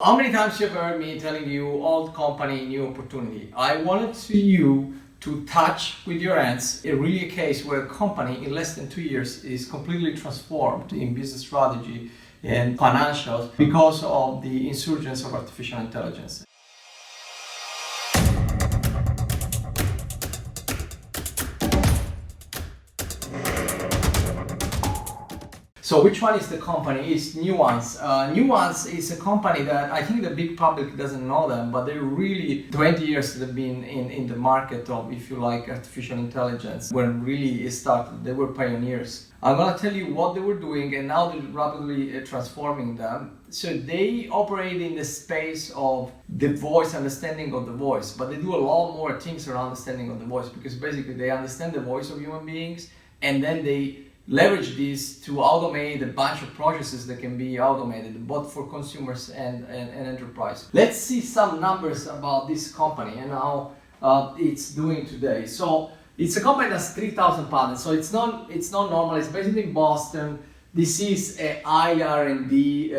How many times you've heard me telling you old company, new opportunity? I wanted you to touch with your hands a really case where a company in less than 2 years is completely transformed in business strategy and financials because of the insurgence of artificial intelligence. So which one is the company? It's Nuance. Nuance is a company that I think the big public doesn't know them, but they're really 20 years they've been in the market of, if you like, artificial intelligence. When really it started, they were pioneers. I'm gonna tell you what they were doing and now they're rapidly transforming them. So they operate in the space of the voice, understanding of the voice, but they do a lot more things around understanding of the voice, because basically they understand the voice of human beings and then they leverage this to automate a bunch of processes that can be automated, both for consumers and enterprise. Let's see some numbers about this company and how it's doing today. So it's a company that's 3,000 patents. So it's not normal. It's based in Boston. This is a high R&D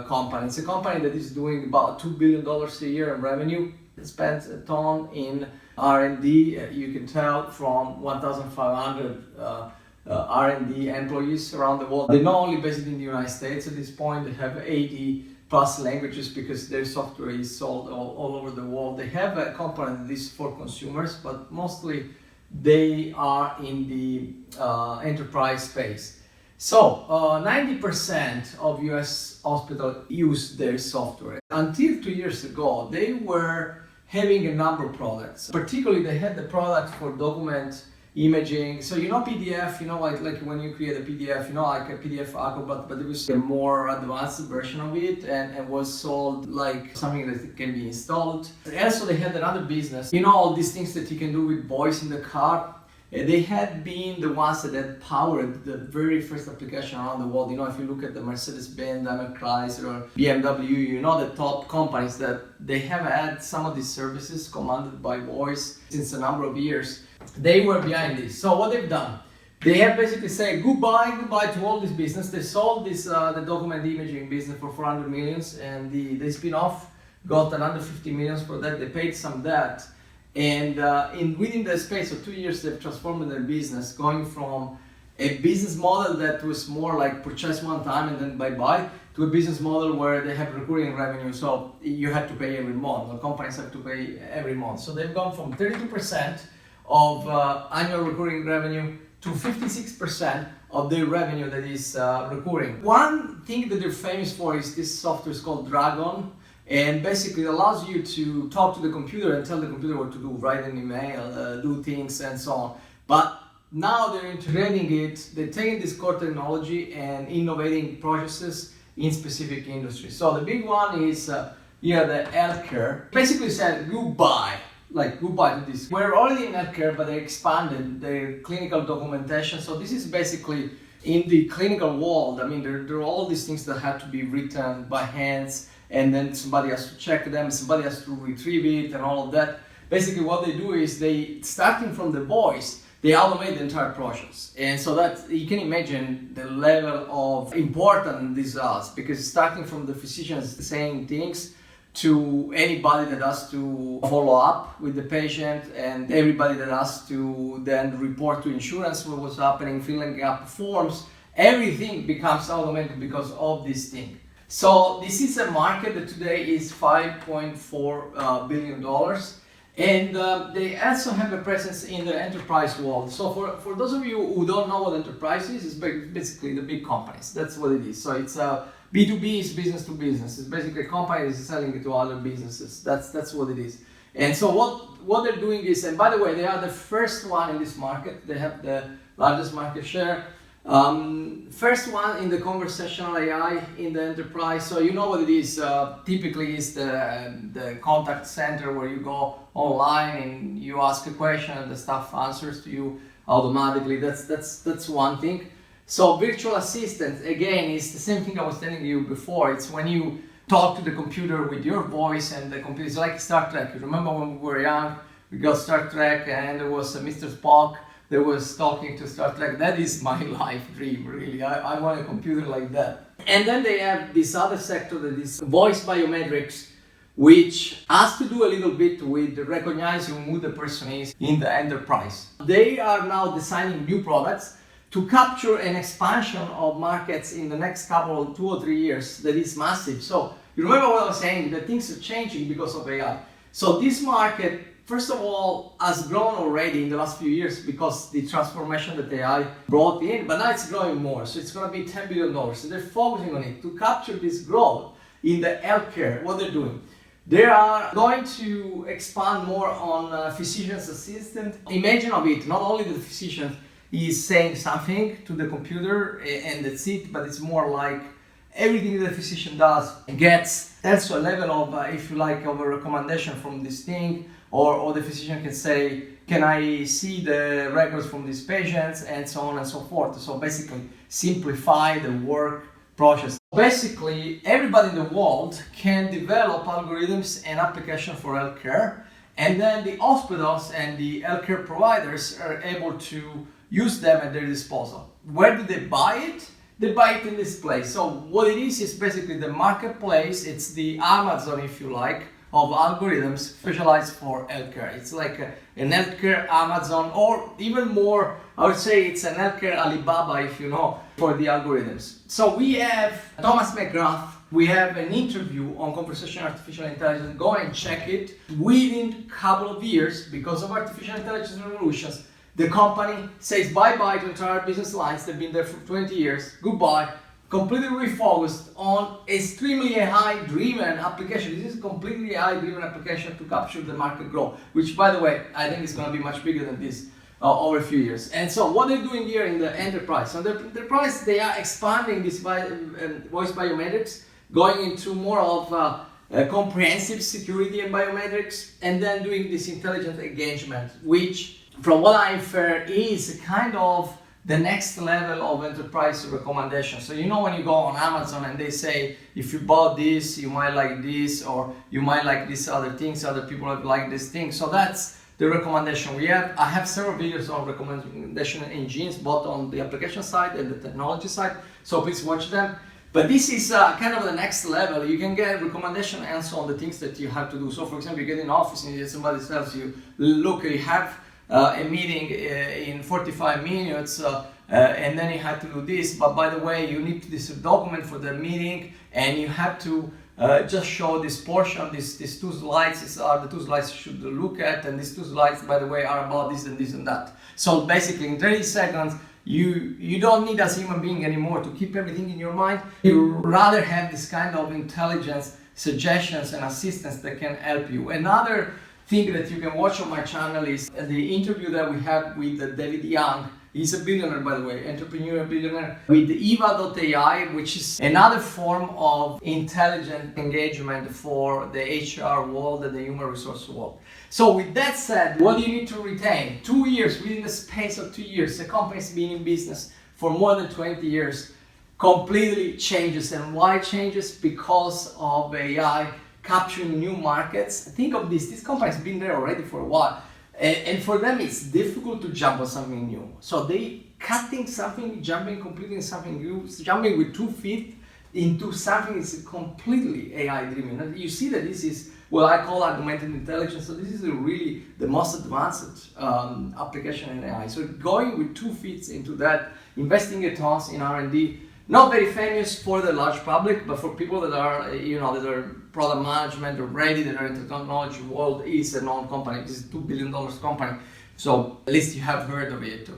company. It's a company that is doing about $2 billion a year in revenue. It spends a ton in R&D. You can tell from 1,500 R&D employees around the world. They're not only based in the United States at this point, they have 80 plus languages because their software is sold all over the world. They have a component that is for consumers, but mostly they are in the enterprise space. So 90% of US hospitals use their software. Until 2 years ago, they were having a number of products. Particularly, they had the product for document imaging. So PDF, like when you create a PDF, like a PDF Acrobat, but it was a more advanced version of it and was sold like something that can be installed. Also, they had another business, all these things that you can do with voice in the car. They had been the ones that had powered the very first application around the world. If you look at the Mercedes-Benz, Daimler Chrysler, BMW, the top companies that they have had some of these services commanded by voice since a number of years. They were behind this. So what they've done, they have basically said goodbye to all this business. They sold this the document imaging business for 400 millions, and the spin-off got another 50 millions for that. They paid some debt. And within the space of 2 years, they've transformed their business, going from a business model that was more like purchase one time and then bye-bye, to a business model where they have recurring revenue. So you have to pay every month, or companies have to pay every month. So they've gone from 32% of annual recurring revenue to 56% of their revenue that is recurring. One thing that they're famous for is this software is called Dragon. And basically it allows you to talk to the computer and tell the computer what to do, write an email, do things and so on. But now they're integrating it, they're taking this core technology and innovating processes in specific industries. So the big one is the healthcare. Basically said goodbye to this. We're already in healthcare, but they expanded their clinical documentation. So this is basically in the clinical world. There are all these things that have to be written by hands, and then somebody has to check them, somebody has to retrieve it and all of that. Basically what they do is starting from the voice, they automate the entire process. And so that you can imagine the level of importance this has, because starting from the physicians saying things to anybody that has to follow up with the patient, and everybody that has to then report to insurance what was happening, filling up forms, everything becomes automated because of this thing. So this is a market that today is $5.4 billion, and they also have a presence in the enterprise world. So for those of you who don't know what enterprise is, it's basically the big companies. That's what it is. So it's B2B is business to business. It's basically a company that is selling it to other businesses. That's what it is. And so what they're doing is, and by the way, they are the first one in this market. They have the largest market share. First one in the conversational AI in the enterprise. So you know what it is. Typically is the contact center where you go online and you ask a question and the staff answers to you automatically. That's one thing. So virtual assistant, again, is the same thing I was telling you before. It's when you talk to the computer with your voice, and the computer is like Star Trek. You remember when we were young, we got Star Trek and there was Mr. Spock that was talking to Star Trek. That is my life dream, really. I want a computer like that. And then they have this other sector that is voice biometrics, which has to do a little bit with recognizing who the person is in the enterprise. They are now designing new products to capture an expansion of markets in the next couple, 2 or 3 years that is massive. So you remember what I was saying, that things are changing because of AI. So this market, first of all, has grown already in the last few years because the transformation that AI brought in, but now it's growing more. So it's going to be $10 billion. So they're focusing on it to capture this growth in the healthcare. What they're doing, they are going to expand more on physician's assistant. Imagine of it, not only the physician is saying something to the computer and that's it, but it's more like everything the physician does gets also a level of, if you like, of a recommendation from this thing, or the physician can say, can I see the records from these patients, and so on and so forth. So basically simplify the work process. Basically, everybody in the world can develop algorithms and applications for healthcare, and then the hospitals and the healthcare providers are able to use them at their disposal. Where do they buy it? They buy it in this place. So what it is basically the marketplace. It's the Amazon, if you like, of algorithms specialized for healthcare. It's like an healthcare Amazon, or even more, I would say it's an healthcare Alibaba, if you know, for the algorithms. So we have Thomas McGrath. We have an interview on conversational artificial intelligence. Go and check it. Within a couple of years, because of artificial intelligence revolutions, the company says bye-bye to entire business lines. They've been there for 20 years. Goodbye. Completely refocused on extremely AI-driven application. This is a completely AI-driven application to capture the market growth, which, by the way, I think is going to be much bigger than this over a few years. And so what they're doing here in the enterprise, so the enterprise, they are expanding this voice biometrics, going into more of comprehensive security and biometrics, and then doing this intelligent engagement, which, from what I infer, is kind of the next level of enterprise recommendation. So you know when you go on Amazon and they say, if you bought this, you might like this, or you might like these other things, other people have liked this thing. So that's the recommendation we have. I have several videos on recommendation engines, both on the application side and the technology side, so please watch them. But this is kind of the next level. You can get recommendation answer on the things that you have to do. So for example, you get in office and somebody tells you, look, you have a meeting in 45 minutes and then you have to do this, but by the way, you need this document for the meeting and you have to just show this portion, these 2 slides. These are the 2 slides you should look at, and these 2 slides, by the way, are about this and this and that. So basically in 30 seconds, you don't need as a human being anymore to keep everything in your mind. You rather have this kind of intelligence, suggestions and assistance that can help you. Another thing that you can watch on my channel is the interview that we had with David Young. He's a billionaire, by the way, entrepreneur billionaire, with Eva.ai, which is another form of intelligent engagement for the HR world and the human resource world. So with that said, what do you need to retain? 2 years, within the space of 2 years, the company's been in business for more than 20 years, completely changes. And why changes? Because of AI capturing new markets. Think of this company's been there already for a while. And for them, it's difficult to jump on something new. So they cutting something, jumping completely in something new, jumping with 2 feet into something that's completely AI-driven. And you see that this is what I call augmented intelligence. So this is really the most advanced application in AI. So going with 2 feet into that, investing a tons in R&D, not very famous for the large public, but for people that are, that are product management already, that are in the technology world, is a known company. This is a $2 billion company. So at least you have heard of it.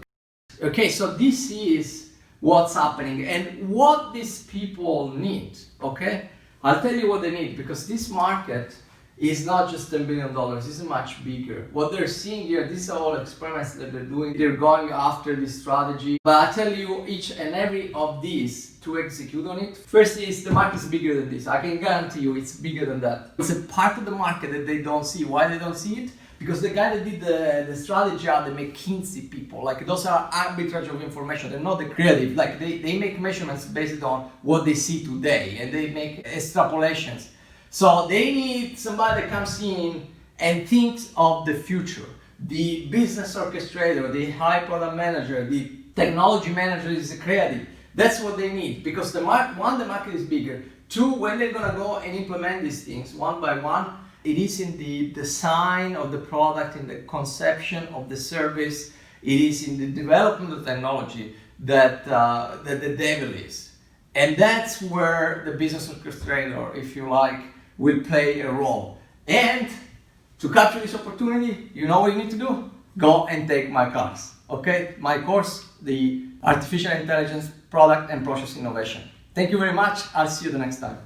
Okay, so this is what's happening and what these people need, okay? I'll tell you what they need, because this market is not just $10 billion, it's much bigger. What they're seeing here, these are all experiments that they're doing. They're going after this strategy. But I tell you, each and every of these to execute on it. First is the market is bigger than this. I can guarantee you it's bigger than that. It's a part of the market that they don't see. Why they don't see it? Because the guy that did the strategy are the McKinsey people. Like, those are arbitrage of information. They're not the creative. Like, they make measurements based on what they see today, and they make extrapolations. So they need somebody that comes in and thinks of the future. The business orchestrator, the high product manager, the technology manager is a creative. That's what they need, because the market is bigger. Two, when they're gonna go and implement these things one by one, it is in the design of the product, in the conception of the service, it is in the development of technology that the devil is. And that's where the business orchestrator, if you like, will play a role. And to capture this opportunity, you know what you need to do? Go and take my course, okay? My course, the Artificial Intelligence Product and Process Innovation. Thank you very much. I'll see you the next time.